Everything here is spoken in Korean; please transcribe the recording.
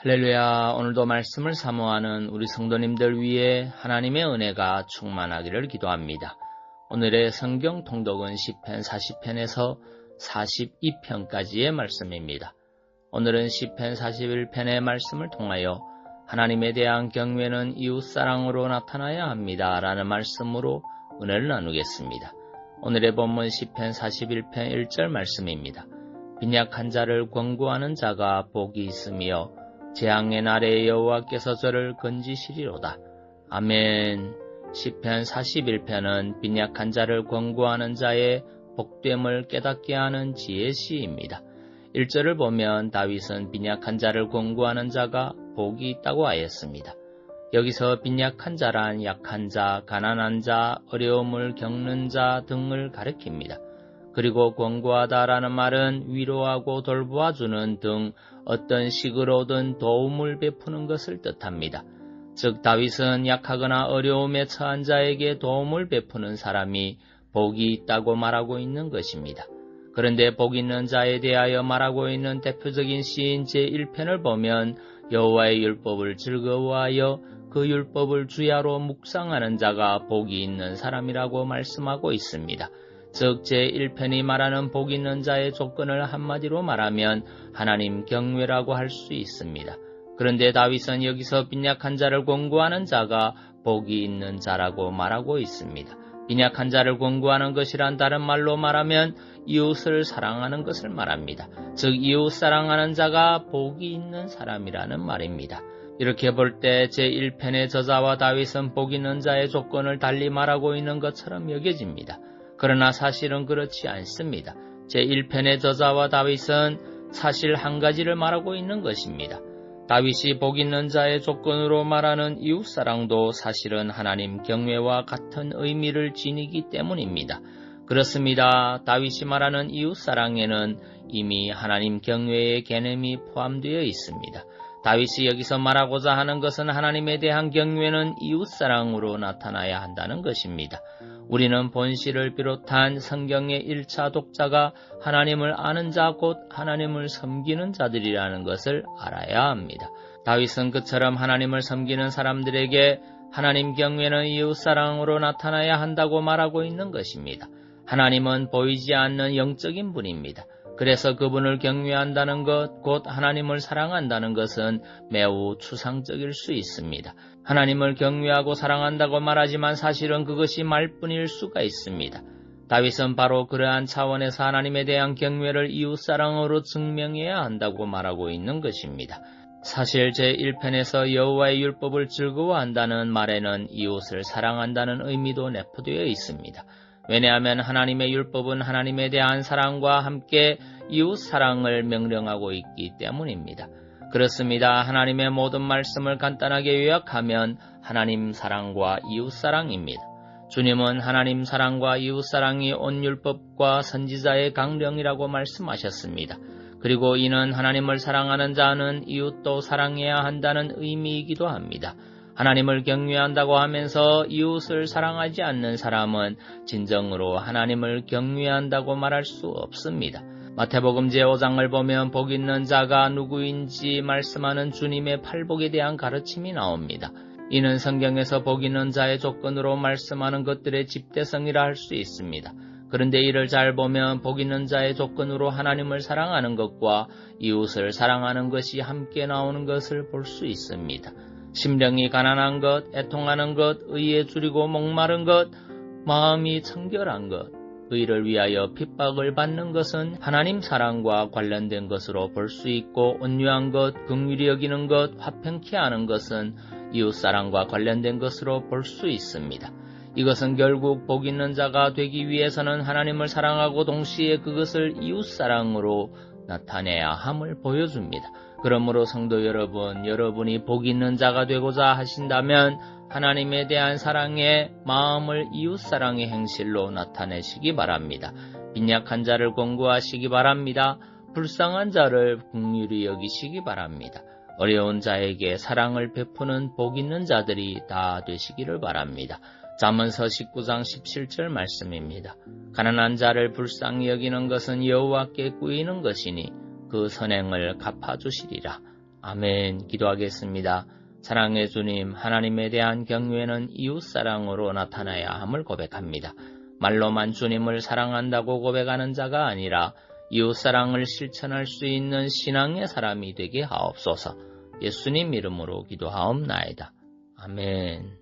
할렐루야. 오늘도 말씀을 사모하는 우리 성도님들 위해 하나님의 은혜가 충만하기를 기도합니다. 오늘의 성경 통독은 시편 40편에서 42편까지의 말씀입니다. 오늘은 시편 41편의 말씀을 통하여 하나님에 대한 경외는 이웃사랑으로 나타나야 합니다 라는 말씀으로 은혜를 나누겠습니다. 오늘의 본문 시편 41편 1절 말씀입니다. 빈약한 자를 권고하는 자가 복이 있으며 재앙의 날에 여호와께서 저를 건지시리로다. 아멘. 시편 41편은 빈약한 자를 권고하는 자의 복됨을 깨닫게 하는 지혜 시입니다. 1절을 보면 다윗은 빈약한 자를 권고하는 자가 복이 있다고 하였습니다. 여기서 빈약한 자란 약한 자, 가난한 자, 어려움을 겪는 자 등을 가리킵니다. 그리고 권고하다라는 말은 위로하고 돌보아주는 등 어떤 식으로든 도움을 베푸는 것을 뜻합니다. 즉 다윗은 약하거나 어려움에 처한 자에게 도움을 베푸는 사람이 복이 있다고 말하고 있는 것입니다. 그런데 복 있는 자에 대하여 말하고 있는 대표적인 시인 제1편을 보면 여호와의 율법을 즐거워하여 그 율법을 주야로 묵상하는 자가 복이 있는 사람이라고 말씀하고 있습니다. 즉 제1편이 말하는 복 있는 자의 조건을 한마디로 말하면 하나님 경외라고 할 수 있습니다. 그런데 다윗은 여기서 빈약한 자를 권고하는 자가 복이 있는 자라고 말하고 있습니다. 빈약한 자를 권고하는 것이란 다른 말로 말하면 이웃을 사랑하는 것을 말합니다. 즉 이웃 사랑하는 자가 복이 있는 사람이라는 말입니다. 이렇게 볼 때 제1편의 저자와 다윗은 복 있는 자의 조건을 달리 말하고 있는 것처럼 여겨집니다. 그러나 사실은 그렇지 않습니다. 제1편의 저자와 다윗은 사실 한 가지를 말하고 있는 것입니다. 다윗이 복 있는 자의 조건으로 말하는 이웃사랑도 사실은 하나님 경외와 같은 의미를 지니기 때문입니다. 그렇습니다. 다윗이 말하는 이웃사랑에는 이미 하나님 경외의 개념이 포함되어 있습니다. 다윗이 여기서 말하고자 하는 것은 하나님에 대한 경외는 이웃사랑으로 나타나야 한다는 것입니다. 우리는 본시를 비롯한 성경의 1차 독자가 하나님을 아는 자 곧 하나님을 섬기는 자들이라는 것을 알아야 합니다. 다윗은 그처럼 하나님을 섬기는 사람들에게 하나님 경외는 이웃사랑으로 나타나야 한다고 말하고 있는 것입니다. 하나님은 보이지 않는 영적인 분입니다. 그래서 그분을 경외한다는 것, 곧 하나님을 사랑한다는 것은 매우 추상적일 수 있습니다. 하나님을 경외하고 사랑한다고 말하지만 사실은 그것이 말뿐일 수가 있습니다. 다윗은 바로 그러한 차원에서 하나님에 대한 경외를 이웃사랑으로 증명해야 한다고 말하고 있는 것입니다. 사실 제1편에서 여호와의 율법을 즐거워한다는 말에는 이웃을 사랑한다는 의미도 내포되어 있습니다. 왜냐하면 하나님의 율법은 하나님에 대한 사랑과 함께 이웃 사랑을 명령하고 있기 때문입니다. 그렇습니다. 하나님의 모든 말씀을 간단하게 요약하면 하나님 사랑과 이웃 사랑입니다. 주님은 하나님 사랑과 이웃 사랑이 온 율법과 선지자의 강령이라고 말씀하셨습니다. 그리고 이는 하나님을 사랑하는 자는 이웃도 사랑해야 한다는 의미이기도 합니다. 하나님을 경외한다고 하면서 이웃을 사랑하지 않는 사람은 진정으로 하나님을 경외한다고 말할 수 없습니다. 마태복음 제5장을 보면 복 있는 자가 누구인지 말씀하는 주님의 팔복에 대한 가르침이 나옵니다. 이는 성경에서 복 있는 자의 조건으로 말씀하는 것들의 집대성이라 할 수 있습니다. 그런데 이를 잘 보면 복 있는 자의 조건으로 하나님을 사랑하는 것과 이웃을 사랑하는 것이 함께 나오는 것을 볼 수 있습니다. 심령이 가난한 것, 애통하는 것, 의에 줄이고 목마른 것, 마음이 청결한 것, 의를 위하여 핍박을 받는 것은 하나님 사랑과 관련된 것으로 볼 수 있고 온유한 것, 긍휼히 여기는 것, 화평케 하는 것은 이웃사랑과 관련된 것으로 볼 수 있습니다. 이것은 결국 복 있는 자가 되기 위해서는 하나님을 사랑하고 동시에 그것을 이웃사랑으로 나타내야 함을 보여줍니다. 그러므로 성도 여러분, 여러분이 복 있는 자가 되고자 하신다면 하나님에 대한 사랑의 마음을 이웃사랑의 행실로 나타내시기 바랍니다. 빈약한 자를 권고하시기 바랍니다. 불쌍한 자를 긍휼히 여기시기 바랍니다. 어려운 자에게 사랑을 베푸는 복 있는 자들이 다 되시기를 바랍니다. 잠언서 19장 17절 말씀입니다. 가난한 자를 불쌍히 여기는 것은 여호와께 꾸이는 것이니 그 선행을 갚아주시리라. 아멘. 기도하겠습니다. 사랑의 주님, 하나님에 대한 경외는 이웃사랑으로 나타나야 함을 고백합니다. 말로만 주님을 사랑한다고 고백하는 자가 아니라 이웃사랑을 실천할 수 있는 신앙의 사람이 되게 하옵소서. 예수님 이름으로 기도하옵나이다. 아멘.